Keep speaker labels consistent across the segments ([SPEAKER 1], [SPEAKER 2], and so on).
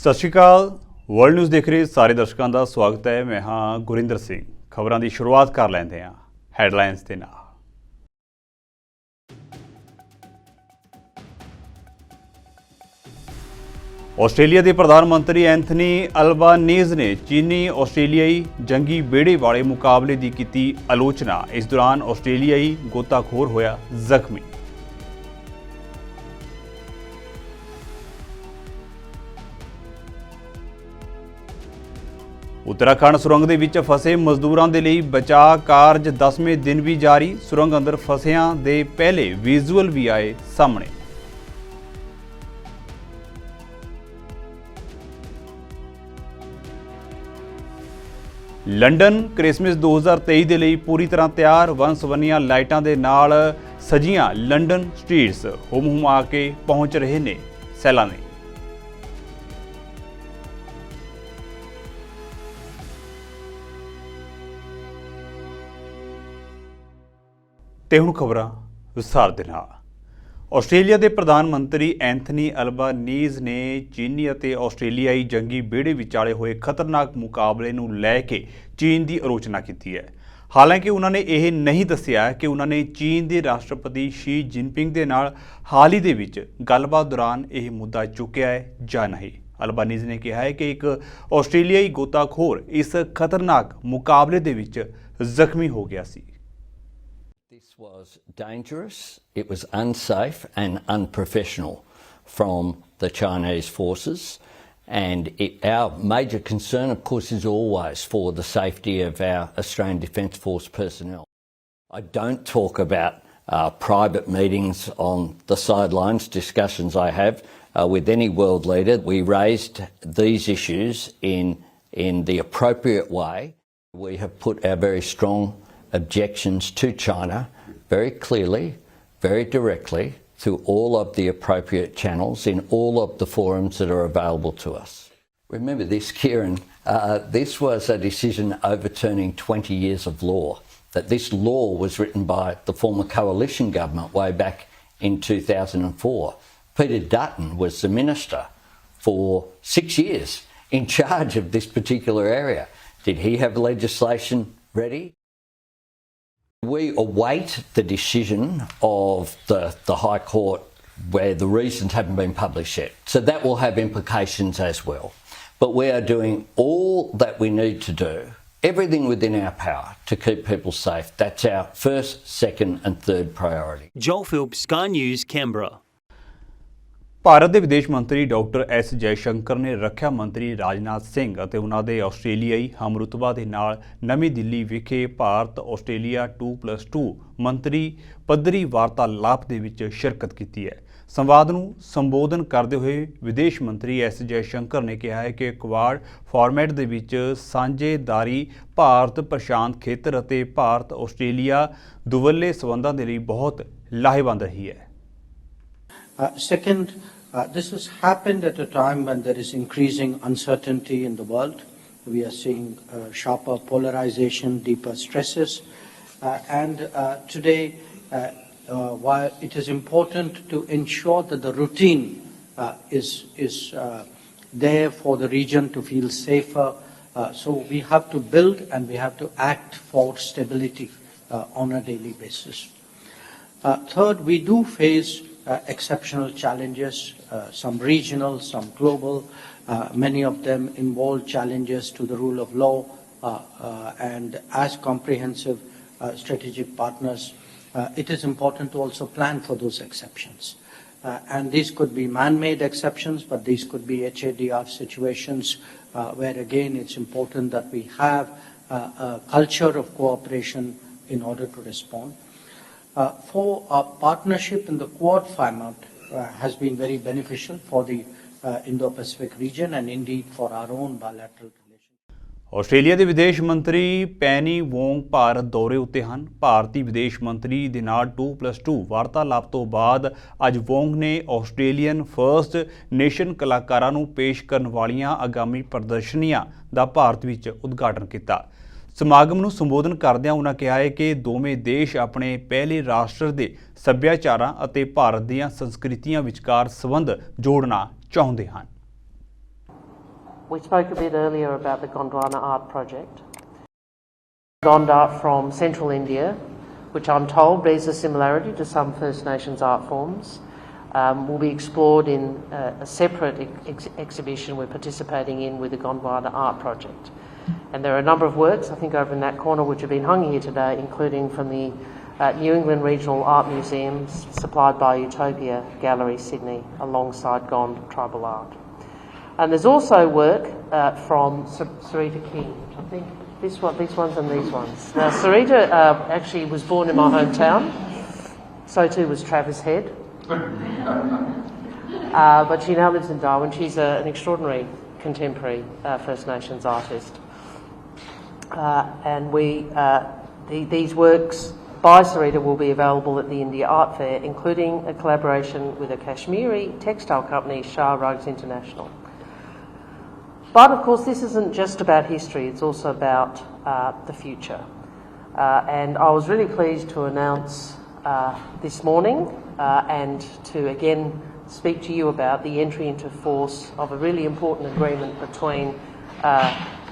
[SPEAKER 1] ਸਤਿ ਸ਼੍ਰੀ ਅਕਾਲ। World news ਦੇਖ ਰਹੇ ਸਾਰੇ ਦਰਸ਼ਕਾਂ ਦਾ ਸਵਾਗਤ ਹੈ। ਮੈਂ ਹਾਂ ਗੁਰਿੰਦਰ ਸਿੰਘ। ਖਬਰਾਂ ਦੀ ਸ਼ੁਰੂਆਤ ਕਰ ਲੈਂਦੇ ਹਾਂ ਹੈਡਲਾਈਨਸ ਦੇ ਨਾਲ। ਆਸਟ੍ਰੇਲੀਆ ਦੇ ਪ੍ਰਧਾਨ ਮੰਤਰੀ ਐਂਥਨੀ ਅਲਬਾਨੀਜ਼ ਨੇ ਚੀਨੀ ਆਸਟ੍ਰੇਲੀਆਈ ਜੰਗੀ ਬੇੜੇ ਵਾਲੇ ਮੁਕਾਬਲੇ ਦੀ ਕੀਤੀ ਆਲੋਚਨਾ। ਇਸ ਦੌਰਾਨ ਆਸਟ੍ਰੇਲੀਆਈ ਗੋਤਾਖੋਰ ਹੋਇਆ ਜ਼ਖਮੀ। उत्तराखंड सुरंग ਦੇ ਵਿੱਚ ਫਸੇ ਮਜ਼ਦੂਰਾਂ ਦੇ ਲਈ ਬਚਾਅ ਕਾਰਜ 10ਵੇਂ ਦਿਨ ਵੀ ਜਾਰੀ। ਸੁਰੰਗ ਅੰਦਰ ਫਸਿਆਂ ਦੇ ਪਹਿਲੇ ਵਿਜ਼ੂਅਲ ਵੀ ਆਏ ਸਾਹਮਣੇ। ਲੰਡਨ ਕ੍ਰਿਸਮਸ 2023 ਦੇ ਲਈ ਪੂਰੀ ਤਰ੍ਹਾਂ ਤਿਆਰ। ਵੰਨ-ਸਵੰਨੀਆਂ ਲਾਈਟਾਂ ਦੇ ਨਾਲ ਸਜੀਆਂ ਲੰਡਨ ਸਟਰੀਟਸ ਹੁਮ-ਹੁਮਾ ਕੇ ਪਹੁੰਚ ਰਹੇ ਨੇ ਸੈਲਾਨੀ। ਤੇ ਹੁਣ ਖਬਰਾਂ ਵਿਸਥਾਰ ਦੇ ਨਾਲ। ਆਸਟ੍ਰੇਲੀਆ ਦੇ ਪ੍ਰਧਾਨ ਮੰਤਰੀ ਐਂਥਨੀ ਅਲਬਾਨੀਜ਼ ਨੇ ਚੀਨੀ ਅਤੇ ਆਸਟ੍ਰੇਲੀਆਈ ਜੰਗੀ ਬੇੜੇ ਵਿਚਾਲੇ ਹੋਏ ਖਤਰਨਾਕ ਮੁਕਾਬਲੇ ਨੂੰ ਲੈ ਕੇ ਚੀਨ ਦੀ ਆਲੋਚਨਾ ਕੀਤੀ ਹੈ। ਹਾਲਾਂਕਿ ਉਹਨਾਂ ਨੇ ਇਹ ਨਹੀਂ ਦੱਸਿਆ ਕਿ ਉਹਨਾਂ ਨੇ ਚੀਨ ਦੇ ਰਾਸ਼ਟਰਪਤੀ ਸ਼ੀ ਜਿਨਪਿੰਗ ਦੇ ਨਾਲ ਹਾਲ ਹੀ ਦੇ ਵਿੱਚ ਗੱਲਬਾਤ ਦੌਰਾਨ ਇਹ ਮੁੱਦਾ ਚੁੱਕਿਆ ਹੈ ਜਾਂ ਨਹੀਂ। ਅਲਬਾਨੀਜ਼ ਨੇ ਕਿਹਾ ਹੈ ਕਿ ਇੱਕ ਆਸਟ੍ਰੇਲੀਆਈ ਗੋਤਾਖੋਰ ਇਸ ਖਤਰਨਾਕ ਮੁਕਾਬਲੇ ਦੇ ਵਿੱਚ ਜ਼ਖਮੀ ਹੋ ਗਿਆ ਸੀ।
[SPEAKER 2] This was dangerous, it was unsafe and unprofessional from the Chinese forces, and our major concern, of course, is always for the safety of our Australian Defence Force personnel. I don't talk about private meetings on the sidelines, discussions I have with any world leader. We raised these issues in the appropriate way. We have put our very strong objections to China very clearly, very directly, through all of the appropriate channels in all of the forums that are available to us. Remember this, Kieran, this was a decision overturning 20 years of law, that this law was written by the former coalition government way back in 2004. Peter Dutton was the minister for 6 years in charge of this particular area. Did he have legislation ready? We await the decision of the High Court where the reasons haven't been published yet. So that will have implications as well. But we are doing all that we need to do, everything within our power to keep people safe. That's our first, second and third priority.
[SPEAKER 3] Joel Phillips, Sky News, Canberra.
[SPEAKER 1] Bharat ਦੇ ਵਿਦੇਸ਼ ਮੰਤਰੀ doctor S Jaishankar ਨੇ ਰੱਖਿਆ ਮੰਤਰੀ ਰਾਜਨਾਥ ਸਿੰਘ ਅਤੇ ਉਹਨਾਂ ਦੇ ਆਸਟ੍ਰੇਲੀਆਈ ਹਮਰੁਤਬਾ ਦੇ ਨਾਲ ਨਵੀਂ ਦਿੱਲੀ ਵਿਖੇ ਭਾਰਤ ਆਸਟ੍ਰੇਲੀਆ 2+2 ਮੰਤਰੀ ਪੱਧਰੀ ਵਾਰਤਾਲਾਪ ਦੇ ਵਿੱਚ ਸ਼ਿਰਕਤ ਕੀਤੀ ਹੈ। ਸੰਵਾਦ ਨੂੰ ਸੰਬੋਧਨ ਕਰਦੇ ਹੋਏ ਵਿਦੇਸ਼ ਮੰਤਰੀ ਐਸ ਜੈਸ਼ੰਕਰ ਨੇ ਕਿਹਾ ਹੈ ਕਿ ਕੁਆਡ ਫਾਰਮੈਟ ਦੇ ਵਿੱਚ ਸਾਂਝੇਦਾਰੀ ਭਾਰਤ ਪ੍ਰਸ਼ਾਂਤ ਖੇਤਰ ਅਤੇ ਭਾਰਤ ਆਸਟ੍ਰੇਲੀਆ ਦੁਵੱਲੇ ਸਬੰਧਾਂ ਦੇ ਲਈ ਬਹੁਤ ਲਾਹੇਵੰਦ ਰਹੀ ਹੈ।
[SPEAKER 4] Second, this has happened at a time when there is increasing uncertainty in the world. We are seeing sharper polarization, deeper stresses, and today, while it is important to ensure that the routine is there for the region to feel safer, so we have to build and we have to act for stability on a daily basis. Third, we do face exceptional challenges, some regional, some global. Many of them involve challenges to the rule of law, and as comprehensive strategic partners, it is important to also plan for those exceptions. And these could be man-made exceptions, but these could be HADR situations where again it's important that we have a culture of cooperation in order to respond. For our partnership in the Quad format has been very beneficial for the Indo-Pacific region and indeed for our own bilateral relations.
[SPEAKER 1] Australia ਦੇ ਵਿਦੇਸ਼ ਮੰਤਰੀ penny Wong Bharat ਦੌਰੇ ਉੱਤੇ ਹਨ। ਭਾਰਤੀ ਵਿਦੇਸ਼ ਮੰਤਰੀ ਦੇ ਨਾਲ 2+2 ਵਾਰਤਾਲਾਪ ਤੋਂ ਬਾਅਦ ਅੱਜ ਵੋਂਗ ਨੇ ਆਸਟ੍ਰੇਲੀਅਨ ਫਰਸਟ ਨੇਸ਼ਨ ਕਲਾਕਾਰਾਂ ਨੂੰ ਪੇਸ਼ ਕਰਨ ਵਾਲੀਆਂ ਆਗਾਮੀ ਪ੍ਰਦਰਸ਼ਨੀਆਂ ਦਾ ਭਾਰਤ ਵਿੱਚ ਉਦਘਾਟਨ ਕੀਤਾ। ਸਮਾਗਮ ਨੂੰ ਸੰਬੋਧਨ ਕਰਦਿਆਂ ਉਹਨਾਂ ਕਿਹਾ ਹੈ ਕਿ ਦੋਵੇਂ ਦੇਸ਼ ਆਪਣੇ ਪਹਿਲੇ ਰਾਸ਼ਟਰ ਦੇ ਸੱਭਿਆਚਾਰਾਂ ਅਤੇ ਭਾਰਤ ਦੀਆਂ ਸੰਸਕ੍ਰਿਤੀਆਂ ਵਿਚਕਾਰ ਸੰਬੰਧ ਜੋੜਨਾ ਚਾਹੁੰਦੇ ਹਨ।
[SPEAKER 5] We spoke a bit earlier about the Gondwana Art Project. Gonda from central India, which I'm told bears a similarity to some First Nations art forms, will be explored in a separate exhibition we're participating in with the Gondwana Art Project. And there are a number of works, I think over in that corner, which have been hung here today, including from the New England Regional Art Museums, supplied by Utopia Gallery, Sydney, alongside Gond Tribal Art. And there's also work from Sarita King, I think these ones and these ones. Now, Sarita actually was born in my hometown, so too was Travis Head. But she now lives in Darwin. She's an extraordinary contemporary First Nations artist. And these works by Sarita will be available at the India Art Fair, including a collaboration with a Kashmiri textile company, Shah Rugs International. But of course, this isn't just about history, it's also about the future. And I was really pleased to announce this morning and to again speak to you about the entry into force of a really important agreement between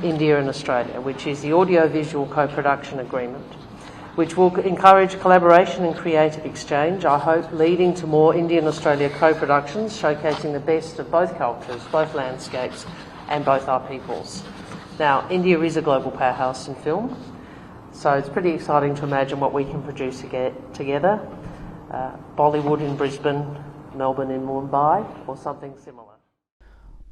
[SPEAKER 5] India and Australia, which is the Audiovisual Co-Production Agreement, which will encourage collaboration and creative exchange, I hope, leading to more India-Australia co-productions showcasing the best of both cultures, both landscapes and both our peoples. Now, India is a global powerhouse in film, so it's pretty exciting to imagine what we can produce together. Bollywood in Brisbane, Melbourne in Mumbai, or something similar.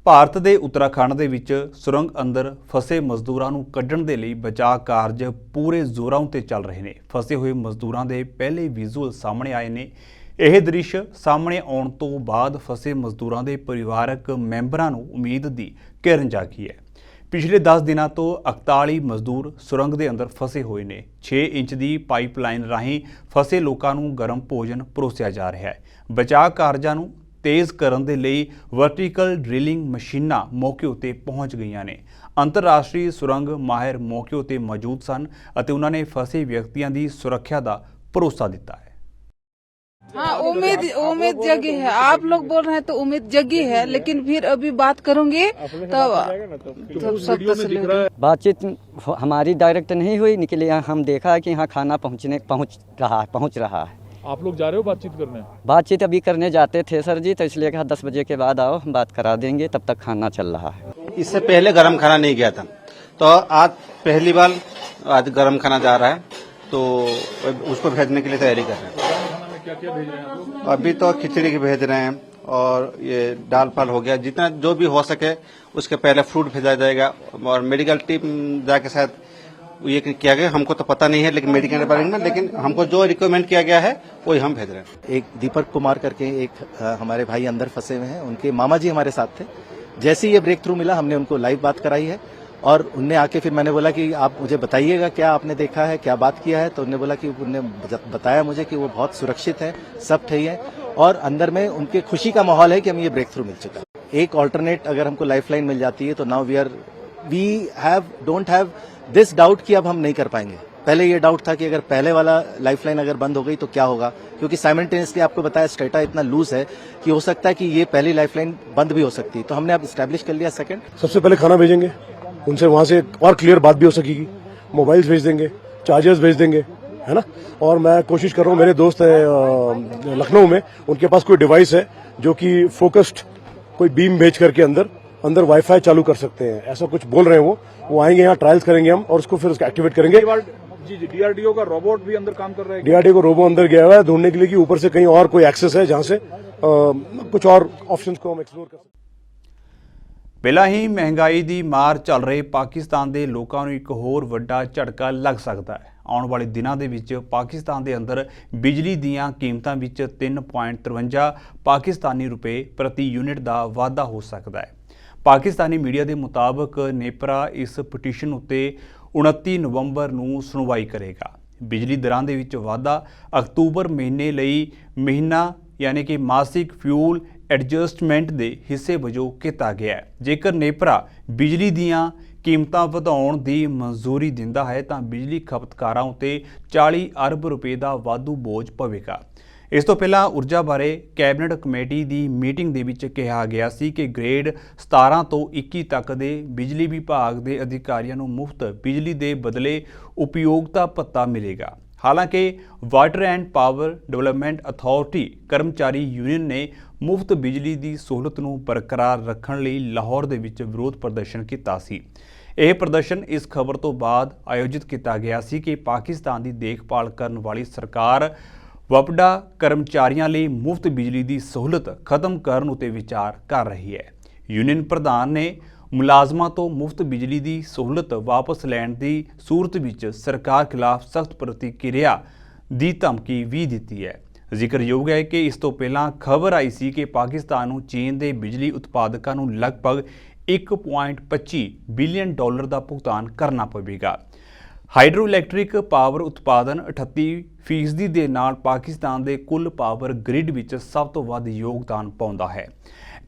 [SPEAKER 1] Bharat ਦੇ ਉੱਤਰਾਖੰਡ ਦੇ ਵਿੱਚ ਸੁਰੰਗ ਅੰਦਰ ਫਸੇ ਮਜ਼ਦੂਰਾਂ ਨੂੰ ਕੱਢਣ ਦੇ ਲਈ ਬਚਾਅ ਕਾਰਜ ਪੂਰੇ ਜ਼ੋਰਾਂ ਉੱਤੇ ਚੱਲ ਰਹੇ ਨੇ। ਫਸੇ ਹੋਏ ਮਜ਼ਦੂਰਾਂ ਦੇ ਪਹਿਲੇ ਵਿਜ਼ੂਅਲ ਸਾਹਮਣੇ ਆਏ ਨੇ। ਇਹ ਦ੍ਰਿਸ਼ ਸਾਹਮਣੇ ਆਉਣ ਤੋਂ ਬਾਅਦ ਫਸੇ ਮਜ਼ਦੂਰਾਂ ਦੇ ਪਰਿਵਾਰਕ ਮੈਂਬਰਾਂ ਨੂੰ ਉਮੀਦ ਦੀ ਕਿਰਨ ਜਾਗੀ ਹੈ। ਪਿਛਲੇ 10 ਦਿਨਾਂ ਤੋਂ 41 ਮਜ਼ਦੂਰ ਸੁਰੰਗ ਦੇ ਅੰਦਰ ਫਸੇ ਹੋਏ ਨੇ। 6 ਇੰਚ ਦੀ ਪਾਈਪਲਾਈਨ ਰਾਹੀਂ ਫਸੇ ਲੋਕਾਂ ਨੂੰ ਗਰਮ ਭੋਜਨ ਪਰੋਸਿਆ ਜਾ ਰਿਹਾ ਹੈ। ਬਚਾਅ ਕਾਰਜਾਂ ਨੂੰ तेज़ ਕਰਨ ਦੇ ਲਈ ਵਰਟੀਕਲ ਡ੍ਰਿਲਿੰਗ ਮਸ਼ੀਨਾਂ ਮੌਕੇ ਉੱਤੇ ਪਹੁੰਚ ਗਈਆਂ ਨੇ। ਅੰਤਰਰਾਸ਼ਟਰੀ ਸੁਰੰਗ ਮਾਹਿਰ ਮੌਕੇ ਉੱਤੇ ਮੌਜੂਦ ਸਨ ਅਤੇ ਉਹਨਾਂ ਨੇ ਫਸੇ ਵਿਅਕਤੀਆਂ ਦੀ ਸੁਰੱਖਿਆ ਦਾ ਭਰੋਸਾ ਦਿੱਤਾ है।
[SPEAKER 6] हाँ, उम्मीद जगी है। आप लोग बोल रहे हैं तो उम्मीद जगी है, लेकिन फिर अभी बात करोगे तो सब तसल्ली होगी।
[SPEAKER 7] बातचीत हमारी डायरेक्ट नहीं हुई, निकले हम देखा है कि यहाँ खाना पहुँच रहा है।
[SPEAKER 8] आप लोग जा रहे हो बातचीत करने?
[SPEAKER 7] बातचीत अभी करने जाते थे सर जी, तो इसलिए कहा 10 बजे के बाद आओ, हम बात करा देंगे, तब तक खाना चल रहा है।
[SPEAKER 9] इससे पहले गरम खाना नहीं गया था, तो आज पहली बार आज गरम खाना जा रहा है, तो उसको भेजने के लिए तैयारी कर रहे हैं।
[SPEAKER 8] खाना में क्या क्या भेज रहे हैं आप लोग?
[SPEAKER 9] अभी तो खिचड़ी की भेज रहे हैं और ये दाल फाल हो गया, जितना जो भी हो सके उसके पहले फ्रूट भेजा जाएगा। और मेडिकल टीम जाके शायद ये किया गया, हमको तो पता नहीं है, लेकिन मेडिकल डिपार्टमेंट में, लेकिन हमको जो रिकमेंड किया गया है वही हम भेज रहे हैं।
[SPEAKER 10] एक दीपक कुमार करके एक हमारे भाई अंदर फंसे हुए हैं, उनके मामा जी हमारे साथ थे। जैसे ही ये ब्रेक थ्रू मिला, हमने उनको लाइव बात कराई है और उनने आके फिर मैंने बोला कि आप मुझे बताइएगा क्या आपने देखा है, क्या बात किया है। तो उन्होंने बोला कि उन्होंने बताया मुझे कि वो बहुत सुरक्षित है, सब सही है और अंदर में उनके खुशी का माहौल है कि हमें ये ब्रेक थ्रू मिल चुका है। एक ऑल्टरनेट अगर हमको लाइफलाइन मिल जाती है तो now we don't have this doubt कि अब हम नहीं कर पाएंगे। पहले ये डाउट था कि अगर पहले वाला लाइफलाइन अगर बंद हो गई तो क्या होगा, क्योंकि साइमल्टेनियसली आपको बताया स्टेटा इतना लूज है कि हो सकता है कि ये पहली लाइफलाइन बंद भी हो सकती है। तो हमने अब स्टैब्लिश कर लिया। सेकंड,
[SPEAKER 8] सबसे पहले खाना भेजेंगे, उनसे वहां से और क्लियर बात भी हो सकेगी। मोबाइल्स भेज देंगे, चार्जर्स भेज देंगे, है ना। और मैं कोशिश कर रहा हूँ, मेरे दोस्त है लखनऊ में, उनके पास कोई डिवाइस है जो कि फोकस्ड कोई बीम भेज करके अंदर वाईफाई चालू कर सकते हैं, ऐसा कुछ बोल रहे हैं। वो आएंगे, यहाँ ट्रायल्स करेंगे हम और उसको फिर उसको एक्टिवेट करेंगे। जी डीआरडीओ का रोबोट भी अंदर काम कर रहा है। डीआरडीओ का रोबोट अंदर गया हुआ है ढूंढने के लिए कि ऊपर से कहीं और कोई एक्सेस है जहां से कुछ और ऑप्शंस को हम एक्सप्लोर कर सकते।
[SPEAKER 1] ਪਹਿਲਾਂ ਹੀ ਮਹਿੰਗਾਈ ਦੀ ਮਾਰ ਚੱਲ ਰਹੇ ਪਾਕਿਸਤਾਨ ਦੇ ਲੋਕਾਂ ਨੂੰ ਇੱਕ ਹੋਰ ਵੱਡਾ ਝਟਕਾ ਲੱਗ ਸਕਦਾ ਹੈ। ਆਉਣ ਵਾਲੇ ਦਿਨਾਂ ਦੇ ਵਿੱਚ ਪਾਕਿਸਤਾਨ ਦੇ ਅੰਦਰ ਬਿਜਲੀ ਦੀਆਂ ਕੀਮਤਾਂ ਵਿੱਚ 3.53 ਪਾਕਿਸਤਾਨੀ ਰੁਪਏ ਪ੍ਰਤੀ ਯੂਨਿਟ ਦਾ ਵਾਧਾ ਹੋ ਸਕਦਾ ਹੈ। ਪਾਕਿਸਤਾਨੀ ਮੀਡੀਆ ਦੇ ਮੁਤਾਬਕ ਨੇਪਰਾ ਇਸ ਪਟੀਸ਼ਨ ਉੱਤੇ 29 ਨਵੰਬਰ ਨੂੰ ਸੁਣਵਾਈ ਕਰੇਗਾ। ਬਿਜਲੀ ਦਰਾਂ ਦੇ ਵਿੱਚ ਵਾਧਾ ਅਕਤੂਬਰ ਮਹੀਨੇ ਲਈ ਮਹੀਨਾ यानी कि मासिक फ्यूल एडजस्टमेंट के हिस्से वजों किया गया है। जेकर नेपरा बिजली दियां कीमतां वधाउण दी मंजूरी दिंदा है तो बिजली खपतकारां उत्ते 40 अरब रुपए का वाधू बोझ पवेगा। ਇਸ ਤੋਂ ਪਹਿਲਾਂ ਊਰਜਾ ਬਾਰੇ ਕੈਬਨਿਟ ਕਮੇਟੀ ਦੀ ਮੀਟਿੰਗ ਦੇ ਵਿੱਚ ਕਿਹਾ ਗਿਆ ਸੀ ਕਿ ਗ੍ਰੇਡ 17 ਤੋਂ 21 ਤੱਕ ਦੇ ਬਿਜਲੀ ਵਿਭਾਗ ਦੇ ਅਧਿਕਾਰੀਆਂ ਨੂੰ ਮੁਫਤ ਬਿਜਲੀ ਦੇ ਬਦਲੇ ਉਪਯੋਗਤਾ ਭੱਤਾ ਮਿਲੇਗਾ। ਹਾਲਾਂਕਿ water and power development authority ਕਰਮਚਾਰੀ ਯੂਨੀਅਨ ਨੇ ਮੁਫਤ ਬਿਜਲੀ ਦੀ ਸਹੂਲਤ ਨੂੰ ਬਰਕਰਾਰ ਰੱਖਣ ਲਈ ਲਾਹੌਰ ਦੇ ਵਿੱਚ ਵਿਰੋਧ ਪ੍ਰਦਰਸ਼ਨ ਕੀਤਾ ਸੀ। ਇਹ ਪ੍ਰਦਰਸ਼ਨ ਇਸ ਖਬਰ ਤੋਂ ਬਾਅਦ ਆਯੋਜਿਤ ਕੀਤਾ ਗਿਆ ਸੀ ਕਿ ਪਾਕਿਸਤਾਨ ਦੀ ਦੇਖਭਾਲ ਕਰਨ ਵਾਲੀ ਸਰਕਾਰ ਵਪਡਾ ਕਰਮਚਾਰੀਆਂ ਲਈ ਮੁਫਤ ਬਿਜਲੀ ਦੀ ਸਹੂਲਤ ਖਤਮ ਕਰਨ ਉਤੇ ਵਿਚਾਰ ਕਰ ਰਹੀ ਹੈ। ਯੂਨੀਅਨ ਪ੍ਰਧਾਨ ਨੇ ਮੁਲਾਜ਼ਮਾਂ ਤੋਂ ਮੁਫਤ ਬਿਜਲੀ ਦੀ ਸਹੂਲਤ ਵਾਪਸ ਲੈਣ ਦੀ ਸੂਰਤ ਵਿੱਚ ਸਰਕਾਰ ਖਿਲਾਫ ਸਖਤ ਪ੍ਰਤੀਕਿਰਿਆ ਦੀ ਧਮਕੀ ਵੀ ਦਿੱਤੀ ਹੈ। ਜ਼ਿਕਰਯੋਗ ਹੈ ਕਿ ਇਸ ਤੋਂ ਪਹਿਲਾਂ ਖਬਰ ਆਈ ਸੀ ਕਿ ਪਾਕਿਸਤਾਨ ਨੂੰ ਚੀਨ ਦੇ ਬਿਜਲੀ ਉਤਪਾਦਕਾਂ ਨੂੰ ਲਗਭਗ $1.25 ਬਿਲੀਅਨ ਦਾ ਭੁਗਤਾਨ ਕਰਨਾ ਪਵੇਗਾ। ਹਾਈਡਰੋ ਇਲੈਕਟ੍ਰਿਕ ਪਾਵਰ ਉਤਪਾਦਨ 38% ਦੇ ਨਾਲ ਪਾਕਿਸਤਾਨ ਦੇ ਕੁੱਲ ਪਾਵਰ ਗ੍ਰਿਡ ਵਿੱਚ ਸਭ ਤੋਂ ਵੱਧ ਯੋਗਦਾਨ ਪਾਉਂਦਾ ਹੈ।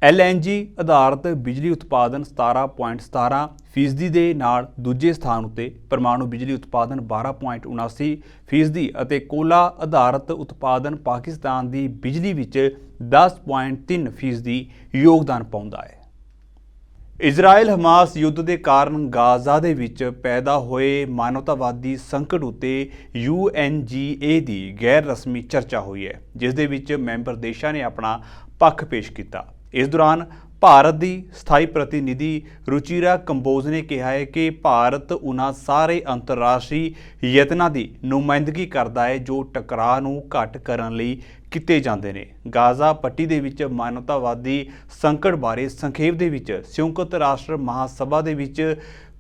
[SPEAKER 1] LNG ਆਧਾਰਿਤ ਬਿਜਲੀ ਉਤਪਾਦਨ 17.17% ਦੇ ਨਾਲ ਦੂਜੇ ਸਥਾਨ ਉੱਤੇ, ਪਰਮਾਣੂ ਬਿਜਲੀ ਉਤਪਾਦਨ 12.79% ਅਤੇ ਕੋਲਾ ਆਧਾਰਿਤ ਉਤਪਾਦਨ ਪਾਕਿਸਤਾਨ ਦੀ ਬਿਜਲੀ ਵਿੱਚ 10.3% ਯੋਗਦਾਨ ਪਾਉਂਦਾ ਹੈ। ਇਜ਼ਰਾਈਲ ਹਮਾਸ ਯੁੱਧ ਦੇ ਕਾਰਨ ਗਾਜ਼ਾ ਦੇ ਵਿੱਚ ਪੈਦਾ ਹੋਏ ਮਾਨਵਤਾਵਾਦੀ ਸੰਕਟ ਉੱਤੇ UNGA ਦੀ ਗੈਰ ਰਸਮੀ ਚਰਚਾ ਹੋਈ ਹੈ, ਜਿਸ ਦੇ ਵਿੱਚ ਮੈਂਬਰ ਦੇਸ਼ਾਂ ਨੇ ਆਪਣਾ ਪੱਖ ਪੇਸ਼ ਕੀਤਾ। ਇਸ ਦੌਰਾਨ ਭਾਰਤ ਦੀ ਸਥਾਈ ਪ੍ਰਤੀਨਿਧੀ ਰੁਚੀਰਾ ਕੰਬੋਜ ਨੇ ਕਿਹਾ ਹੈ ਕਿ ਭਾਰਤ ਉਹਨਾਂ ਸਾਰੇ ਅੰਤਰਰਾਸ਼ਟਰੀ ਯਤਨਾਂ ਦੀ ਨੁਮਾਇੰਦਗੀ ਕਰਦਾ ਹੈ ਜੋ ਟਕਰਾਅ ਨੂੰ ਘੱਟ ਕਰਨ ਲਈ ਕੀਤੇ ਜਾਂਦੇ ਨੇ। ਗਾਜ਼ਾ ਪੱਟੀ ਦੇ ਵਿੱਚ ਮਾਨਵਤਾਵਾਦੀ ਸੰਕਟ ਬਾਰੇ ਸੰਖੇਪ ਦੇ ਵਿੱਚ ਸੰਯੁਕਤ ਰਾਸ਼ਟਰ ਮਹਾਸਭਾ ਦੇ ਵਿੱਚ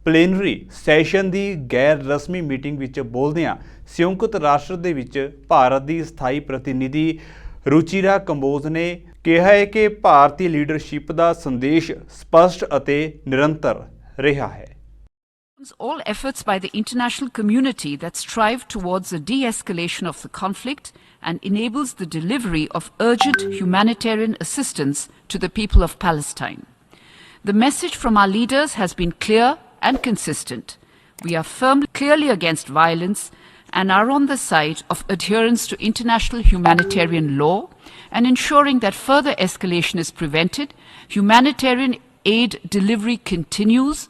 [SPEAKER 1] ਪਲੇਨਰੀ ਸੈਸ਼ਨ ਦੀ ਗੈਰ ਰਸਮੀ ਮੀਟਿੰਗ ਵਿੱਚ ਬੋਲਦਿਆਂ ਸੰਯੁਕਤ ਰਾਸ਼ਟਰ ਦੇ ਵਿੱਚ ਭਾਰਤ ਦੀ ਸਥਾਈ ਪ੍ਰਤੀਨਿਧੀ ਰੁਚੀਰਾ ਕੰਬੋਜ ਨੇ ਕਿਹਾ ਹੈ ਕਿ ਭਾਰਤੀ ਲੀਡਰਸ਼ਿਪ ਦਾ ਸੰਦੇਸ਼ ਸਪਸ਼ਟ ਅਤੇ ਨਿਰੰਤਰ ਰਿਹਾ ਹੈ।
[SPEAKER 11] All efforts by the international community that strive towards a de-escalation of the conflict and enables the delivery of urgent humanitarian assistance to the people of Palestine. The message from our leaders has been clear and consistent. We are clearly against violence and are on the side of adherence to international humanitarian law and ensuring that further escalation is prevented, humanitarian aid delivery continues,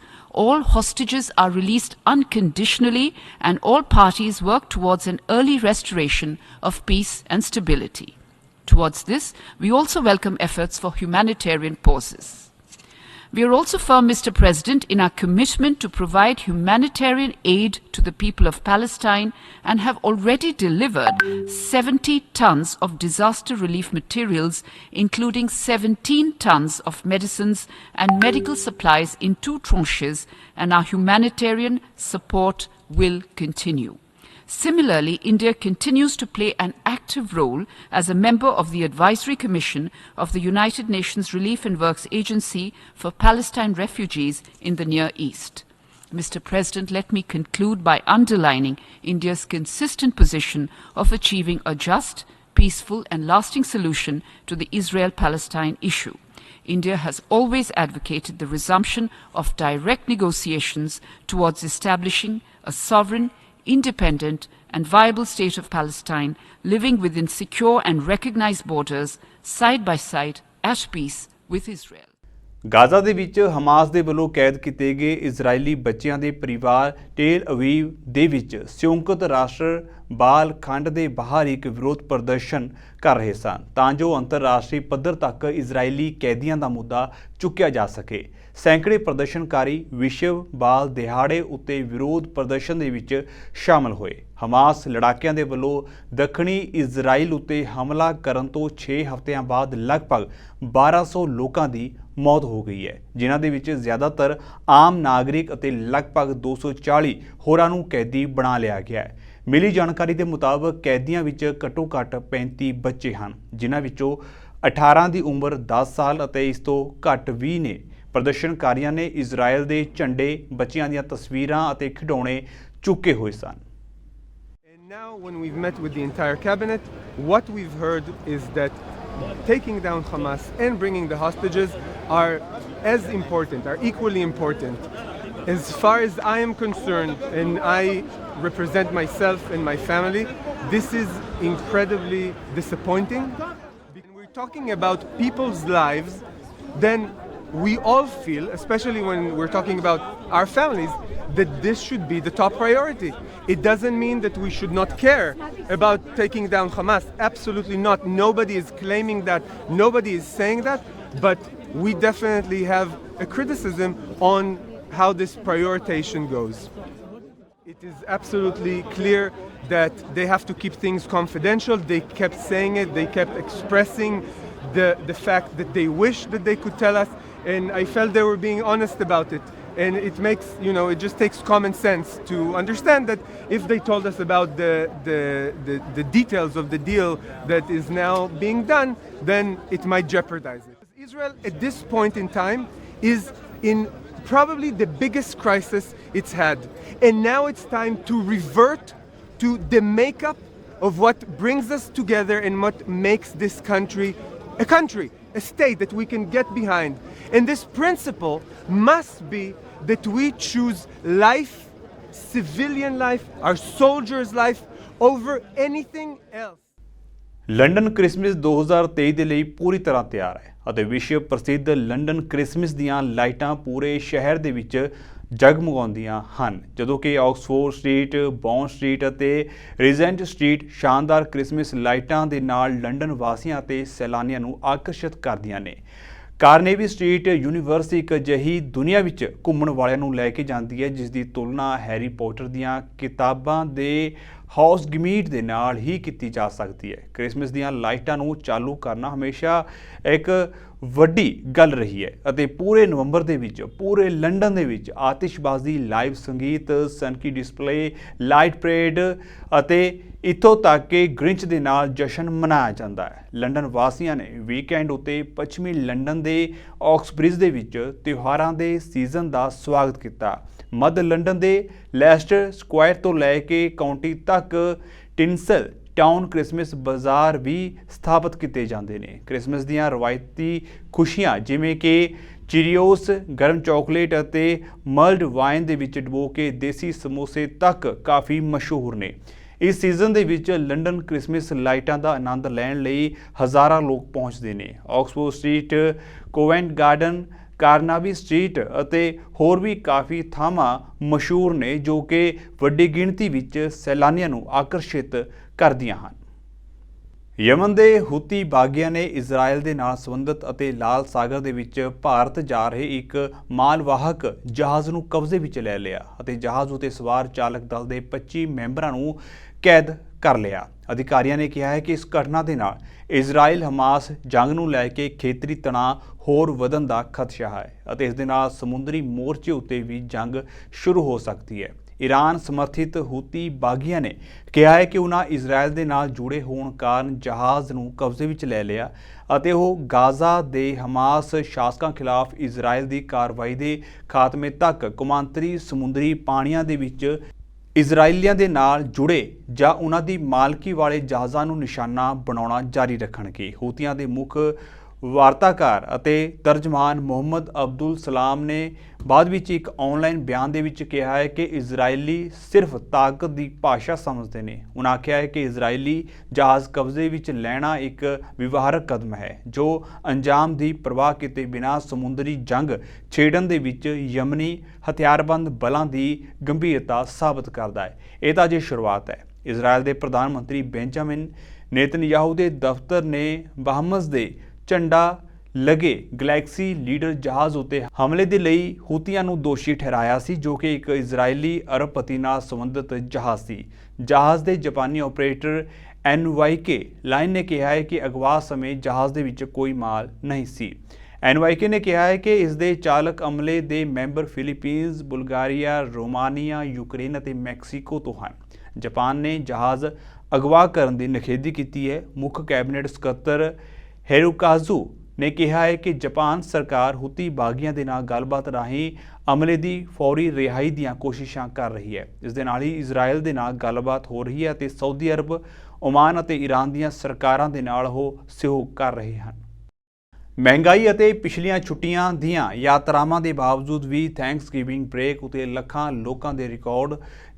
[SPEAKER 11] all hostages are released unconditionally, and all parties work towards an early restoration of peace and stability. Towards this, we also welcome efforts for humanitarian pauses. We are also firm, Mr. President, in our commitment to provide humanitarian aid to the people of Palestine and have already delivered 70 tons of disaster relief materials, including 17 tons of medicines and medical supplies in 2 tranches, and our humanitarian support will continue. Similarly, India continues to play an active role as a member of the Advisory Commission of the United Nations Relief and Works Agency for Palestine refugees in the Near East. Mr. President, let me conclude by underlining India's consistent position of achieving a just, peaceful and lasting solution to the Israel-Palestine issue. India has always advocated the resumption of direct negotiations towards establishing a sovereign, independent and viable state of Palestine living within secure and recognized borders side by side at peace with Israel.
[SPEAKER 1] Gaza ਦੇ ਵਿੱਚ Hamas ਦੇ ਵੱਲੋਂ ਕੈਦ ਕੀਤੇ ਗਏ ਇਜ਼ਰਾਈਲੀ ਬੱਚਿਆਂ ਦੇ ਪਰਿਵਾਰ ਟੇਲ ਅਵੀਵ ਦੇ ਵਿੱਚ ਸੰਯੁਕਤ ਰਾਸ਼ਟਰ ਬਾਲ ਖੰਡ ਦੇ ਬਾਹਰ ਇੱਕ ਵਿਰੋਧ ਪ੍ਰਦਰਸ਼ਨ ਕਰ ਰਹੇ ਸਨ ਤਾਂ ਜੋ ਅੰਤਰਰਾਸ਼ਟਰੀ ਪੱਧਰ ਤੱਕ ਇਜ਼ਰਾਈਲੀ ਕੈਦੀਆਂ ਦਾ ਮੁੱਦਾ ਚੁੱਕਿਆ ਜਾ ਸਕੇ। ਸੈਂਕੜੇ ਪ੍ਰਦਰਸ਼ਨਕਾਰੀ ਵਿਸ਼ਵ ਬਾਲ ਦਿਹਾੜੇ ਉੱਤੇ ਵਿਰੋਧ ਪ੍ਰਦਰਸ਼ਨ ਦੇ ਵਿੱਚ ਸ਼ਾਮਲ ਹੋਏ। ਹਮਾਸ ਲੜਾਕਿਆਂ ਦੇ ਵੱਲੋਂ ਦੱਖਣੀ ਇਜ਼ਰਾਈਲ ਉੱਤੇ ਹਮਲਾ ਕਰਨ ਤੋਂ 6 ਹਫ਼ਤਿਆਂ ਬਾਅਦ ਲਗਭਗ 1200 ਲੋਕਾਂ ਦੀ ਮੌਤ ਹੋ ਗਈ ਹੈ, ਜਿਨ੍ਹਾਂ ਦੇ ਵਿੱਚ ਜ਼ਿਆਦਾਤਰ ਆਮ ਨਾਗਰਿਕ ਅਤੇ ਲਗਭਗ 240 ਹੋਰਾਂ ਨੂੰ ਕੈਦੀ ਬਣਾ ਲਿਆ ਗਿਆ ਹੈ। ਮਿਲੀ ਜਾਣਕਾਰੀ ਦੇ ਮੁਤਾਬਕ ਕੈਦੀਆਂ ਵਿੱਚ ਘੱਟੋ ਘੱਟ 35 ਬੱਚੇ ਹਨ, ਜਿਨ੍ਹਾਂ ਵਿੱਚੋਂ 18 ਦੀ ਉਮਰ 10 ਸਾਲ ਅਤੇ ਇਸ ਤੋਂ ਘੱਟ 20 ਨੇ। ਪ੍ਰਦਰਸ਼ਨਕਾਰੀਆਂ ਨੇ ਇਜ਼ਰਾਈਲ ਦੇ ਝੰਡੇ, ਬੱਚਿਆਂ ਦੀਆਂ ਤਸਵੀਰਾਂ ਅਤੇ ਖਿਡੌਣੇ ਚੁੱਕੇ ਹੋਏ ਸਨ।
[SPEAKER 12] Now, when we've met with the entire cabinet, what we've heard is that taking down Hamas and bringing the hostages are as important, are equally important as far as I am concerned, and I represent myself and my family, this is incredibly disappointing. When we're talking about people's lives, then we all feel, especially when we're talking about our families, that this should be the top priority. It doesn't mean that we should not care about taking down Hamas. Absolutely not. Nobody is claiming that. Nobody is saying that. But we definitely have a criticism on how this prioritization goes. It is absolutely clear that they have to keep things confidential. They kept saying it. They kept expressing the fact that they wish that they could tell us. And I felt they were being honest about it. And it makes, it just takes common sense to understand that if they told us about the details of the deal that is now being done, then it might jeopardize it. Israel, at this point in time, is in probably the biggest crisis it's had. And now it's time to revert to the makeup of what brings us together and what makes this country a country, a state that we can get behind. And this principle must be that we choose life, civilian life, our soldiers' life, over anything else.
[SPEAKER 1] London Christmas 2023 ਦੇ ਲਈ ਪੂਰੀ ਤਰ੍ਹਾਂ ਤਿਆਰ ਹੈ ਅਤੇ ਵਿਸ਼ਵ ਪ੍ਰਸਿੱਧ London Christmas ਦੀਆਂ ਲਾਈਟਾਂ ਪੂਰੇ ਸ਼ਹਿਰ ਦੇ ਵਿੱਚ ਜਗਮਗਾਉਂਦੀਆਂ ਹਨ, ਜਦੋਂ ਕਿ ਆਕਸਫੋਰਡ ਸਟਰੀਟ, ਬੌਂਡ ਸਟਰੀਟ ਅਤੇ ਰੀਜੈਂਟ ਸਟਰੀਟ ਸ਼ਾਨਦਾਰ ਕ੍ਰਿਸਮਸ ਲਾਈਟਾਂ ਦੇ ਨਾਲ ਲੰਡਨ ਵਾਸੀਆਂ ਅਤੇ ਸੈਲਾਨੀਆਂ ਨੂੰ ਆਕਰਸ਼ਿਤ ਕਰਦੀਆਂ ਨੇ। ਕਾਰਨੇਵੀ ਸਟਰੀਟ ਯੂਨੀਵਰਸ ਇੱਕ ਅਜਿਹੀ ਦੁਨੀਆ ਵਿੱਚ ਘੁੰਮਣ ਵਾਲਿਆਂ ਨੂੰ ਲੈ ਕੇ ਜਾਂਦੀ ਹੈ ਜਿਸ ਦੀ ਤੁਲਨਾ ਹੈਰੀ ਪੋਟਰ ਦੀਆਂ ਕਿਤਾਬਾਂ ਦੇ ਹਾਊਸ ਗਮੀਟ ਦੇ ਨਾਲ ਹੀ ਕੀਤੀ ਜਾ ਸਕਦੀ ਹੈ। ਕ੍ਰਿਸਮਸ ਦੀਆਂ ਲਾਈਟਾਂ ਨੂੰ ਚਾਲੂ ਕਰਨਾ ਹਮੇਸ਼ਾ ਇੱਕ ਵੱਡੀ ਗੱਲ ਰਹੀ ਹੈ ਅਤੇ ਪੂਰੇ ਨਵੰਬਰ ਦੇ ਵਿੱਚ ਪੂਰੇ ਲੰਡਨ ਦੇ ਵਿੱਚ ਆਤਿਸ਼ਬਾਜ਼ੀ, ਲਾਈਵ ਸੰਗੀਤ, ਸਨਕੀ ਡਿਸਪਲੇ, ਲਾਈਟ ਪਰੇਡ ਅਤੇ ਇੱਥੋਂ ਤੱਕ ਕਿ ਗ੍ਰਿੰਚ ਦੇ ਨਾਲ ਜਸ਼ਨ ਮਨਾਇਆ ਜਾਂਦਾ ਹੈ। ਲੰਡਨ ਵਾਸੀਆਂ ਨੇ ਵੀਕਐਂਡ ਉੱਤੇ ਪੱਛਮੀ ਲੰਡਨ ਦੇ ਆਕਸਬ੍ਰਿਜ ਦੇ ਵਿੱਚ ਤਿਉਹਾਰਾਂ ਦੇ ਸੀਜ਼ਨ ਦਾ ਸਵਾਗਤ ਕੀਤਾ। ਮੱਧ ਲੰਡਨ ਦੇ ਲੈਸਟਰ ਸਕੁਆਇਰ ਤੋਂ ਲੈ ਕੇ ਕਾਉਂਟੀ ਤੱਕ ਟਿੰਸਲ ਟਾਊਨ ਕ੍ਰਿਸਮਸ ਬਾਜ਼ਾਰ ਵੀ ਸਥਾਪਿਤ ਕੀਤੇ ਜਾਂਦੇ ਨੇ। ਕ੍ਰਿਸਮਸ ਦੀਆਂ ਰਵਾਇਤੀ ਖੁਸ਼ੀਆਂ ਜਿਵੇਂ ਕਿ ਚੀਰੀਓਸ, ਗਰਮ ਚਾਕਲੇਟ ਅਤੇ ਮਲਡ ਵਾਈਨ ਦੇ ਵਿੱਚ ਡੁਬੋ ਕੇ ਦੇਸੀ ਸਮੋਸੇ ਤੱਕ ਕਾਫੀ ਮਸ਼ਹੂਰ ਨੇ। ਇਸ ਸੀਜ਼ਨ ਦੇ ਵਿੱਚ ਲੰਡਨ ਕ੍ਰਿਸਮਸ ਲਾਈਟਾਂ ਦਾ ਆਨੰਦ ਲੈਣ ਲਈ ਹਜ਼ਾਰਾਂ ਲੋਕ ਪਹੁੰਚਦੇ ਨੇ। ਆਕਸਫੋਰਡ ਸਟਰੀਟ, ਕੋਵੈਂਟ ਗਾਰਡਨ, ਕਾਰਨਾਵੀ ਸਟਰੀਟ ਅਤੇ ਹੋਰ ਵੀ ਕਾਫੀ ਥਾਵਾਂ ਮਸ਼ਹੂਰ ਨੇ ਜੋ ਕਿ ਵੱਡੀ ਗਿਣਤੀ ਵਿੱਚ ਸੈਲਾਨੀਆਂ ਨੂੰ ਆਕਰਸ਼ਿਤ ਕਰਦੀਆਂ ਹਨ। ਯਮਨ ਦੇ ਹੂਤੀ ਬਾਗੀਆਂ ਨੇ ਇਜ਼ਰਾਈਲ ਦੇ ਨਾਲ ਸੰਬੰਧਿਤ ਅਤੇ ਲਾਲ ਸਾਗਰ ਦੇ ਵਿੱਚ ਭਾਰਤ ਜਾ ਰਹੇ ਇੱਕ ਮਾਲਵਾਹਕ ਜਹਾਜ਼ ਨੂੰ ਕਬਜ਼ੇ ਵਿੱਚ ਲੈ ਲਿਆ ਅਤੇ ਜਹਾਜ਼ ਉਤੇ ਸਵਾਰ ਚਾਲਕ ਦਲ ਦੇ 25 ਮੈਂਬਰਾਂ ਨੂੰ ਕੈਦ ਕਰ ਲਿਆ। ਅਧਿਕਾਰੀਆਂ ਨੇ ਕਿਹਾ ਹੈ ਕਿ ਇਸ ਘਟਨਾ ਦੇ ਨਾਲ ਇਜ਼ਰਾਈਲ ਹਮਾਸ ਜੰਗ ਨੂੰ ਲੈ ਕੇ ਖੇਤਰੀ ਤਣਾਅ ਹੋਰ ਵਧਣ ਦਾ ਖਦਸ਼ਾ ਹੈ ਅਤੇ ਇਸ ਦੇ ਨਾਲ ਸਮੁੰਦਰੀ ਮੋਰਚੇ ਉੱਤੇ ਵੀ ਜੰਗ ਸ਼ੁਰੂ ਹੋ ਸਕਦੀ ਹੈ। ਈਰਾਨ ਸਮਰਥਿਤ ਹੂਤੀ ਬਾਗੀਆਂ ਨੇ ਕਿਹਾ ਹੈ ਕਿ ਉਹਨਾਂ ਇਜ਼ਰਾਈਲ ਦੇ ਨਾਲ ਜੁੜੇ ਹੋਣ ਕਾਰਨ ਜਹਾਜ਼ ਨੂੰ ਕਬਜ਼ੇ ਵਿੱਚ ਲੈ ਲਿਆ ਅਤੇ ਉਹ ਗਾਜ਼ਾ ਦੇ ਹਮਾਸ ਸ਼ਾਸਕਾਂ ਖਿਲਾਫ ਇਜ਼ਰਾਈਲ ਦੀ ਕਾਰਵਾਈ ਦੇ ਖਾਤਮੇ ਤੱਕ ਕੌਮਾਂਤਰੀ ਸਮੁੰਦਰੀ ਪਾਣੀਆਂ ਦੇ ਵਿੱਚ ਇਜ਼ਰਾਈਲੀਆਂ ਦੇ ਨਾਲ ਜੁੜੇ ਜਾਂ ਉਹਨਾਂ ਦੀ ਮਾਲਕੀ ਵਾਲੇ ਜਹਾਜ਼ਾਂ ਨੂੰ ਨਿਸ਼ਾਨਾ ਬਣਾਉਣਾ ਜਾਰੀ ਰੱਖਣਗੇ। ਹੂਤੀਆਂ ਦੇ ਮੁੱਖ ਵਾਰਤਾਕਾਰ ਅਤੇ ਤਰਜਮਾਨ ਮੁਹੰਮਦ ਅਬਦੁਲ ਸਲਾਮ ਨੇ ਬਾਅਦ ਵਿੱਚ ਇੱਕ ਆਨਲਾਈਨ ਬਿਆਨ ਦੇ ਵਿੱਚ ਕਿਹਾ ਹੈ ਕਿ ਇਜ਼ਰਾਈਲੀ ਸਿਰਫ ਤਾਕਤ ਦੀ ਭਾਸ਼ਾ ਸਮਝਦੇ ਨੇ। ਉਹਨਾਂ ਆਖਿਆ ਹੈ ਕਿ ਇਜ਼ਰਾਈਲੀ ਜਹਾਜ਼ ਕਬਜ਼ੇ ਵਿੱਚ ਲੈਣਾ ਇੱਕ ਵਿਵਹਾਰਕ ਕਦਮ ਹੈ ਜੋ ਅੰਜਾਮ ਦੀ ਪਰਵਾਹ ਕੀਤੇ ਬਿਨਾਂ ਸਮੁੰਦਰੀ ਜੰਗ ਛੇੜਨ ਦੇ ਵਿੱਚ ਯਮਨੀ ਹਥਿਆਰਬੰਦ ਬਲਾਂ ਦੀ ਗੰਭੀਰਤਾ ਸਾਬਤ ਕਰਦਾ ਹੈ। ਇਹ ਤਾਂ ਅਜੇ ਸ਼ੁਰੂਆਤ ਹੈ। ਇਜ਼ਰਾਈਲ ਦੇ ਪ੍ਰਧਾਨ ਮੰਤਰੀ ਬੈਂਜਾਮਿਨ ਨੇਤਨਯਾਹੂ ਦੇ ਦਫ਼ਤਰ ਨੇ ਬਹਾਮਸ ਦੇ ਝੰਡਾ ਲੱਗੇ ਗਲੈਕਸੀ ਲੀਡਰ ਜਹਾਜ਼ ਉੱਤੇ ਹਮਲੇ ਦੇ ਲਈ ਹੂਤੀਆਂ ਨੂੰ ਦੋਸ਼ੀ ਠਹਿਰਾਇਆ ਸੀ ਜੋ ਕਿ ਇੱਕ ਇਜ਼ਰਾਈਲੀ ਅਰਬਪਤੀ ਨਾਲ ਸੰਬੰਧਿਤ ਜਹਾਜ਼ ਸੀ। ਜਹਾਜ਼ ਦੇ ਜਾਪਾਨੀ ਆਪਰੇਟਰ NYK ਲਾਈਨ ਨੇ ਕਿਹਾ ਹੈ ਕਿ ਅਗਵਾ ਸਮੇਂ ਜਹਾਜ਼ ਦੇ ਵਿੱਚ ਕੋਈ ਮਾਲ ਨਹੀਂ ਸੀ। NYK ਨੇ ਕਿਹਾ ਹੈ ਕਿ ਇਸ ਦੇ ਚਾਲਕ ਅਮਲੇ ਦੇ member Philippines, Bulgaria, Romania, Ukraine ਅਤੇ ਮੈਕਸੀਕੋ ਤੋਂ ਹਨ। ਜਾਪਾਨ ਨੇ ਜਹਾਜ਼ ਅਗਵਾ ਕਰਨ ਦੀ ਨਿਖੇਧੀ ਕੀਤੀ ਹੈ। ਮੁੱਖ ਕੈਬਨਿਟ ਸਕੱਤਰ ਹੈਰੋਕਾਜ਼ੂ ਨੇ ਕਿਹਾ ਹੈ ਕਿ ਜਾਪਾਨ ਸਰਕਾਰ ਹੂਤੀ ਬਾਗੀਆਂ ਦੇ ਨਾਲ ਗੱਲਬਾਤ ਰਾਹੀਂ ਅਮਲੇ ਦੀ ਫੌਰੀ ਰਿਹਾਈ ਦੀਆਂ ਕੋਸ਼ਿਸ਼ਾਂ ਕਰ ਰਹੀ ਹੈ। ਇਸ ਦੇ ਨਾਲ ਹੀ ਇਜ਼ਰਾਈਲ ਦੇ ਨਾਲ ਗੱਲਬਾਤ ਹੋ ਰਹੀ ਹੈ ਅਤੇ ਸਾਊਦੀ ਅਰਬ, ਓਮਾਨ ਅਤੇ ਈਰਾਨ ਦੀਆਂ ਸਰਕਾਰਾਂ ਦੇ ਨਾਲ ਉਹ ਸਹਿਯੋਗ ਕਰ ਰਹੇ ਹਨ। ਮਹਿੰਗਾਈ ਅਤੇ ਪਿਛਲੀਆਂ ਛੁੱਟੀਆਂ ਦੀਆਂ ਯਾਤਰਾਵਾਂ ਦੇ ਬਾਵਜੂਦ ਵੀ ਥੈਂਕਸਗਿਵਿੰਗ ਬ੍ਰੇਕ ਉਤੇ ਲੱਖਾਂ ਲੋਕਾਂ ਦੇ ਰਿਕਾਰਡ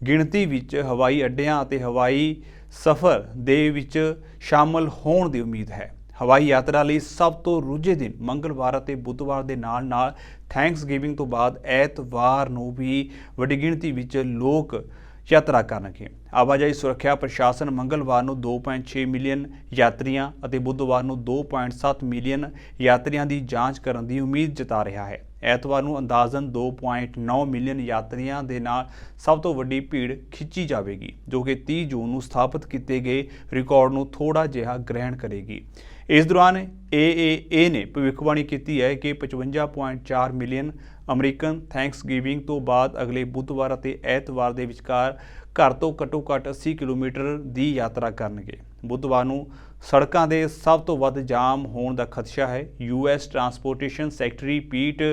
[SPEAKER 1] ਗਿਣਤੀ ਵਿੱਚ ਹਵਾਈ ਅੱਡਿਆਂ ਅਤੇ ਹਵਾਈ ਸਫ਼ਰ ਦੇ ਵਿੱਚ ਸ਼ਾਮਲ ਹੋਣ ਦੀ ਉਮੀਦ ਹੈ। ਹਵਾਈ ਯਾਤਰਾ ਲਈ ਸਭ ਤੋਂ ਰੁੱਝੇ ਦਿਨ ਮੰਗਲਵਾਰ ਅਤੇ ਬੁੱਧਵਾਰ ਦੇ ਨਾਲ ਥੈਂਕਸਗਿਵਿੰਗ ਤੋਂ ਬਾਅਦ ਐਤਵਾਰ ਨੂੰ ਵੀ ਵੱਡੀ ਗਿਣਤੀ ਵਿੱਚ ਲੋਕ ਯਾਤਰਾ ਕਰਨਗੇ। ਆਵਾਜਾਈ ਸੁਰੱਖਿਆ ਪ੍ਰਸ਼ਾਸਨ ਮੰਗਲਵਾਰ ਨੂੰ 2.6 ਮਿਲੀਅਨ ਯਾਤਰੀਆਂ ਅਤੇ ਬੁੱਧਵਾਰ ਨੂੰ 2.7 ਮਿਲੀਅਨ ਯਾਤਰੀਆਂ ਦੀ ਜਾਂਚ ਕਰਨ ਦੀ ਉਮੀਦ ਜਤਾ ਰਿਹਾ ਹੈ। ਐਤਵਾਰ ਨੂੰ ਅੰਦਾਜ਼ਨ 2.9 ਮਿਲੀਅਨ ਯਾਤਰੀਆਂ ਦੇ ਨਾਲ ਸਭ ਤੋਂ ਵੱਡੀ ਭੀੜ ਖਿੱਚੀ ਜਾਵੇਗੀ, ਜੋ ਕਿ 30 ਜੂਨ ਨੂੰ ਸਥਾਪਿਤ ਕੀਤੇ ਗਏ ਰਿਕਾਰਡ ਨੂੰ ਥੋੜਾ ਜਿਹਾ ਗ੍ਰਹਿਣ ਕਰੇਗੀ। ਇਸ ਦੌਰਾਨ AAA ਨੇ ਭਵਿੱਖਬਾਣੀ ਕੀਤੀ ਹੈ ਕਿ 55.4 ਮਿਲੀਅਨ ਅਮਰੀਕਨ ਥੈਂਕਸਗਿਵਿੰਗ ਤੋਂ ਬਾਅਦ ਅਗਲੇ ਬੁੱਧਵਾਰ ਅਤੇ ਐਤਵਾਰ ਦੇ ਵਿਚਕਾਰ ਘਰ ਤੋਂ ਘੱਟੋ-ਘੱਟ 80 ਕਿਲੋਮੀਟਰ ਦੀ ਯਾਤਰਾ ਕਰਨਗੇ। ਬੁੱਧਵਾਰ ਨੂੰ ਸੜਕਾਂ ਦੇ ਸਭ ਤੋਂ ਵੱਧ ਜਾਮ ਹੋਣ ਦਾ ਖਦਸ਼ਾ ਹੈ। US ਟਰਾਂਸਪੋਰਟੇਸ਼ਨ ਸੈਕਟਰੀ ਪੀਟ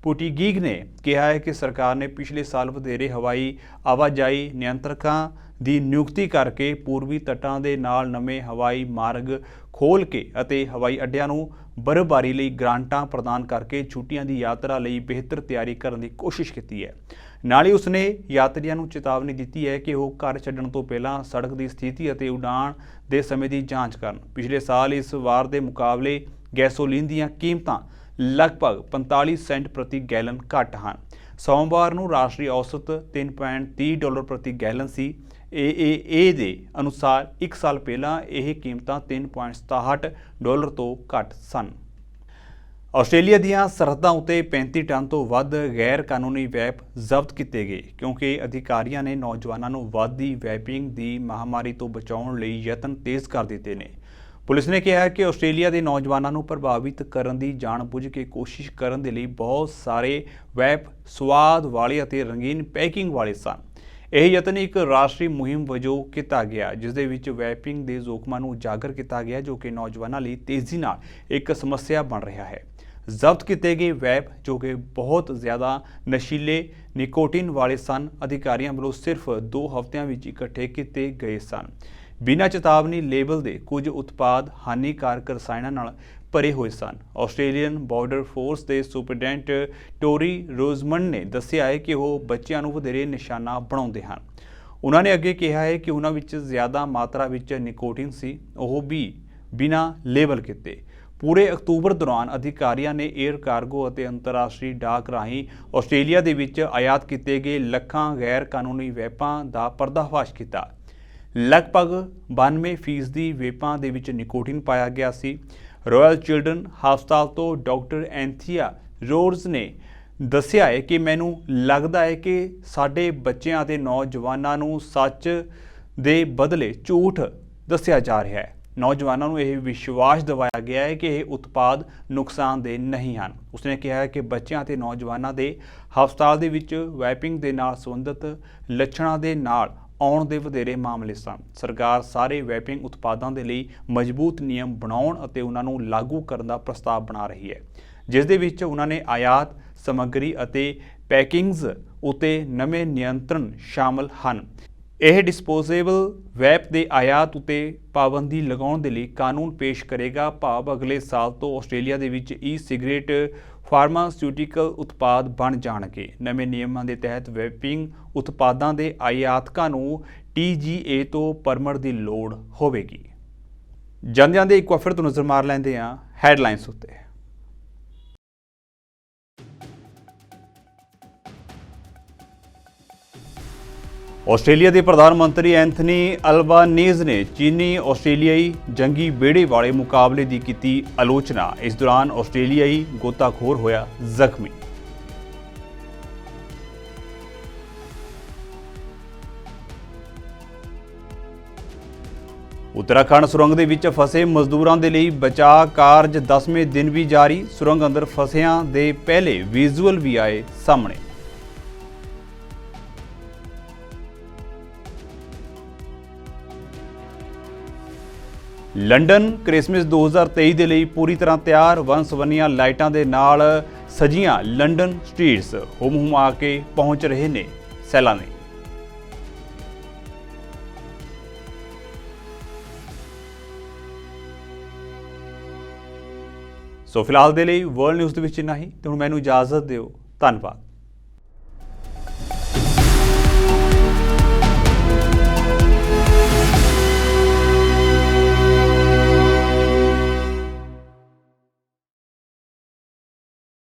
[SPEAKER 1] ਪੁਟੀਗੀਗ ਨੇ ਕਿਹਾ ਹੈ ਕਿ ਸਰਕਾਰ ਨੇ ਪਿਛਲੇ ਸਾਲ ਵਧੇਰੇ ਹਵਾਈ ਆਵਾਜਾਈ ਨਿਯੰਤਰਕਾਂ ਦੀ ਨਿਯੁਕਤੀ ਕਰਕੇ ਪੂਰਬੀ ਤੱਟਾਂ ਦੇ ਨਾਲ ਨਵੇਂ ਹਵਾਈ ਮਾਰਗ ਖੋਲ੍ਹ ਕੇ ਅਤੇ ਹਵਾਈ ਅੱਡਿਆਂ ਨੂੰ ਬਰਫ਼ਬਾਰੀ ਲਈ ਗ੍ਰਾਂਟਾਂ ਪ੍ਰਦਾਨ ਕਰਕੇ ਛੁੱਟੀਆਂ ਦੀ ਯਾਤਰਾ ਲਈ ਬਿਹਤਰ ਤਿਆਰੀ ਕਰਨ ਦੀ ਕੋਸ਼ਿਸ਼ ਕੀਤੀ ਹੈ। ਨਾਲ ਹੀ ਉਸਨੇ ਯਾਤਰੀਆਂ ਨੂੰ ਚੇਤਾਵਨੀ ਦਿੱਤੀ ਹੈ ਕਿ ਉਹ ਘਰ ਛੱਡਣ ਤੋਂ ਪਹਿਲਾਂ ਸੜਕ ਦੀ ਸਥਿਤੀ ਅਤੇ ਉਡਾਣ ਦੇ ਸਮੇਂ ਦੀ ਜਾਂਚ ਕਰਨ। ਪਿਛਲੇ ਸਾਲ ਇਸ ਵਾਰ ਦੇ ਮੁਕਾਬਲੇ ਗੈਸੋਲੀਨ ਦੀਆਂ ਕੀਮਤਾਂ ਲਗਭਗ 45 ਸੈਂਟ ਪ੍ਰਤੀ ਗੈਲਨ ਘੱਟ ਹਨ। ਸੋਮਵਾਰ ਨੂੰ ਰਾਸ਼ਟਰੀ ਔਸਤ $3.30 ਪ੍ਰਤੀ ਗੈਲਨ ਸੀ। AAA ਦੇ ਅਨੁਸਾਰ 1 ਸਾਲ ਪਹਿਲਾਂ ਇਹ ਕੀਮਤਾਂ $3.67 ਤੋਂ ਘੱਟ ਸਨ। ਆਸਟ੍ਰੇਲੀਆ ਦੀਆਂ ਸਰਹੱਦਾਂ ਉੱਤੇ 35 ਟਨ ਤੋਂ ਵੱਧ ਗੈਰ ਕਾਨੂੰਨੀ ਵੈਪ ਜ਼ਬਤ ਕੀਤੇ ਗਏ, ਕਿਉਂਕਿ ਅਧਿਕਾਰੀਆਂ ਨੇ ਨੌਜਵਾਨਾਂ ਨੂੰ ਵੱਧਦੀ ਵੈਪਿੰਗ ਦੀ ਮਹਾਮਾਰੀ ਤੋਂ ਬਚਾਉਣ ਲਈ ਯਤਨ ਤੇਜ਼ ਕਰ ਦਿੱਤੇ ਨੇ। ਪੁਲਿਸ ਨੇ ਕਿਹਾ ਕਿ ਆਸਟ੍ਰੇਲੀਆ ਦੇ ਨੌਜਵਾਨਾਂ ਨੂੰ ਪ੍ਰਭਾਵਿਤ ਕਰਨ ਦੀ ਜਾਣਬੁੱਝ ਕੇ ਕੋਸ਼ਿਸ਼ ਕਰਨ ਦੇ ਲਈ ਬਹੁਤ ਸਾਰੇ ਵੈਪ ਸਵਾਦ ਵਾਲੇ ਅਤੇ ਰੰਗੀਨ ਪੈਕਿੰਗ ਵਾਲੇ ਸਨ। ਇਹ ਯਤਨ ਇੱਕ ਰਾਸ਼ਟਰੀ ਮੁਹਿੰਮ ਵਜੋਂ ਕੀਤਾ ਗਿਆ, ਜਿਸ ਦੇ ਵਿੱਚ ਵੈਪਿੰਗ ਦੇ ਜ਼ੋਖਮਾਂ ਨੂੰ ਉਜਾਗਰ ਕੀਤਾ ਗਿਆ, ਜੋ ਕਿ ਨੌਜਵਾਨਾਂ ਲਈ ਤੇਜ਼ੀ ਨਾਲ ਇੱਕ ਸਮੱਸਿਆ ਬਣ ਰਿਹਾ ਹੈ। ਜ਼ਬਤ ਕੀਤੇ ਗਏ ਵੈਪ, ਜੋ ਕਿ ਬਹੁਤ ਜ਼ਿਆਦਾ ਨਸ਼ੀਲੇ ਨਿਕੋਟਿਨ ਵਾਲੇ ਸਨ, ਅਧਿਕਾਰੀਆਂ ਵੱਲੋਂ ਸਿਰਫ 2 ਹਫ਼ਤਿਆਂ ਵਿੱਚ ਇਕੱਠੇ ਕੀਤੇ ਗਏ ਸਨ। ਬਿਨਾਂ ਚੇਤਾਵਨੀ ਲੇਬਲ ਦੇ ਕੁਝ ਉਤਪਾਦ ਹਾਨੀਕਾਰਕ ਰਸਾਇਣਾਂ ਨਾਲ ਭਰੇ ਹੋਏ ਸਨ। ਆਸਟ੍ਰੇਲੀਅਨ ਬਾਰਡਰ ਫੋਰਸ ਦੇ ਸੁਪਰਡੈਂਟ ਟੋਰੀ ਰੋਜ਼ਮੰਡ ਨੇ ਦੱਸਿਆ ਹੈ ਕਿ ਉਹ ਬੱਚਿਆਂ ਨੂੰ ਵਧੇਰੇ ਨਿਸ਼ਾਨਾ ਬਣਾਉਂਦੇ ਹਨ। ਉਹਨਾਂ ਨੇ ਅੱਗੇ ਕਿਹਾ ਹੈ ਕਿ ਉਹਨਾਂ ਵਿੱਚ ਜ਼ਿਆਦਾ ਮਾਤਰਾ ਵਿੱਚ ਨਿਕੋਟਿਨ ਸੀ, ਉਹ ਵੀ ਬਿਨਾਂ ਲੇਬਲ ਕੀਤੇ। ਪੂਰੇ ਅਕਤੂਬਰ ਦੌਰਾਨ ਅਧਿਕਾਰੀਆਂ ਨੇ ਏਅਰ ਕਾਰਗੋ ਅਤੇ ਅੰਤਰਰਾਸ਼ਟਰੀ ਡਾਕ ਰਾਹੀਂ ਆਸਟ੍ਰੇਲੀਆ ਦੇ ਵਿੱਚ ਆਯਾਤ ਕੀਤੇ ਗਏ ਲੱਖਾਂ ਗੈਰ ਕਾਨੂੰਨੀ ਵੈਪਾਂ ਦਾ ਪਰਦਾਫਾਸ਼ ਕੀਤਾ। ਲਗਭਗ 92% ਵੈਪਾਂ ਦੇ ਵਿੱਚ ਨਿਕੋਟਿਨ ਪਾਇਆ ਗਿਆ ਸੀ। ਰਾਇਲ ਚਿਲਡਰਨ ਹਸਪਤਾਲ ਤੋਂ ਡਾਕਟਰ ਐਂਥੀਆ ਰੋਡਸ ਨੇ ਦੱਸਿਆ ਹੈ ਕਿ ਮੈਨੂੰ ਲੱਗਦਾ ਹੈ ਕਿ ਸਾਡੇ ਬੱਚਿਆਂ ਅਤੇ ਨੌਜਵਾਨਾਂ ਨੂੰ ਸੱਚ ਦੇ ਬਦਲੇ ਝੂਠ ਦੱਸਿਆ ਜਾ ਰਿਹਾ ਹੈ। ਨੌਜਵਾਨਾਂ ਨੂੰ ਇਹ ਵਿਸ਼ਵਾਸ ਦਿਵਾਇਆ ਗਿਆ ਹੈ ਕਿ ਇਹ ਉਤਪਾਦ ਨੁਕਸਾਨਦੇਹ ਨਹੀਂ ਹਨ। ਉਸਨੇ ਕਿਹਾ ਹੈ ਕਿ ਬੱਚਿਆਂ ਅਤੇ ਨੌਜਵਾਨਾਂ ਦੇ ਹਸਪਤਾਲ ਦੇ ਵਿੱਚ ਵੈਪਿੰਗ ਦੇ ਨਾਲ ਸੰਬੰਧਿਤ ਲੱਛਣਾਂ ਦੇ ਨਾਲ ਆਉਣ ਦੇ ਵਧੇਰੇ ਮਾਮਲੇ ਸਨ। ਸਰਕਾਰ ਸਾਰੇ ਵੈਪਿੰਗ ਉਤਪਾਦਾਂ ਦੇ ਲਈ ਮਜ਼ਬੂਤ ਨਿਯਮ ਬਣਾਉਣ ਅਤੇ ਉਹਨਾਂ ਨੂੰ ਲਾਗੂ ਕਰਨ ਦਾ ਪ੍ਰਸਤਾਵ ਬਣਾ ਰਹੀ ਹੈ, ਜਿਸ ਦੇ ਵਿੱਚ ਉਹਨਾਂ ਨੇ ਆਯਾਤ ਸਮੱਗਰੀ ਅਤੇ ਪੈਕਿੰਗਸ ਉਤੇ ਨਵੇਂ ਨਿਯੰਤਰਣ ਸ਼ਾਮਲ ਹਨ। ਇਹ ਡਿਸਪੋਜ਼ੇਬਲ ਵੈਪ ਦੇ ਆਯਾਤ ਉਤੇ ਪਾਬੰਦੀ ਲਗਾਉਣ ਦੇ ਲਈ ਕਾਨੂੰਨ ਪੇਸ਼ ਕਰੇਗਾ। ਭਾਵ ਅਗਲੇ ਸਾਲ ਤੋਂ ਆਸਟ੍ਰੇਲੀਆ ਦੇ ਵਿੱਚ ਈ-ਸਿਗਰਟ ਫਾਰਮਾਸਿਊਟੀਕਲ ਉਤਪਾਦ ਬਣ ਜਾਣਗੇ। ਨਵੇਂ ਨਿਯਮਾਂ ਦੇ ਤਹਿਤ ਵੈਪਿੰਗ ਉਤਪਾਦਾਂ ਦੇ ਆਯਾਤਕਾਂ ਨੂੰ TGA ਤੋਂ ਪਰਮਿਟ ਦੀ ਲੋੜ ਹੋਵੇਗੀ। ਜਾਂਦੇ ਇੱਕ ਵਾਰ ਫਿਰ ਤੋਂ ਨਜ਼ਰ ਮਾਰ ਲੈਂਦੇ ਹਾਂ ਹੈਡਲਾਈਨਸ ਉੱਤੇ। ਆਸਟ੍ਰੇਲੀਆ ਦੇ ਪ੍ਰਧਾਨ ਮੰਤਰੀ ਐਂਥਨੀ ਅਲਬਾਨੀਜ਼ ਨੇ ਚੀਨੀ ਆਸਟ੍ਰੇਲੀਆਈ ਜੰਗੀ ਬੇੜੇ ਵਾਲੇ ਮੁਕਾਬਲੇ ਦੀ ਕੀਤੀ ਆਲੋਚਨਾ। ਇਸ ਦੌਰਾਨ ਆਸਟ੍ਰੇਲੀਆਈ ਗੋਤਾਖੋਰ ਹੋਇਆ ਜ਼ਖਮੀ। ਉੱਤਰਾਖੰਡ ਸੁਰੰਗ ਦੇ ਵਿੱਚ ਫਸੇ ਮਜ਼ਦੂਰਾਂ ਦੇ ਲਈ ਬਚਾਅ ਕਾਰਜ 10ਵੇਂ ਦਿਨ ਵੀ ਜਾਰੀ। ਸੁਰੰਗ ਅੰਦਰ ਫਸਿਆਂ ਦੇ ਪਹਿਲੇ ਵਿਜ਼ੂਅਲ ਵੀ ਆਏ ਸਾਹਮਣੇ। ਲੰਡਨ ਕ੍ਰਿਸਮਸ 2023 ਦੇ ਲਈ ਪੂਰੀ ਤਰ੍ਹਾਂ ਤਿਆਰ। ਵੰਨ-ਸਵੰਨੀਆਂ ਲਾਈਟਾਂ ਦੇ ਨਾਲ ਸਜੀਆਂ ਲੰਡਨ ਸਟਰੀਟਸ ਹੁਮ-ਹੁਮਾ ਕੇ ਪਹੁੰਚ ਰਹੇ ਨੇ ਸੈਲਾਨੀ। ਸੋ ਫਿਲਹਾਲ ਦੇ ਲਈ ਵਰਲਡ ਨਿਊਜ਼ ਦੇ ਵਿੱਚ ਇੰਨਾ ਹੀ ਤੇ ਹੁਣ ਮੈਨੂੰ ਇਜਾਜ਼ਤ ਦਿਓ। ਧੰਨਵਾਦ।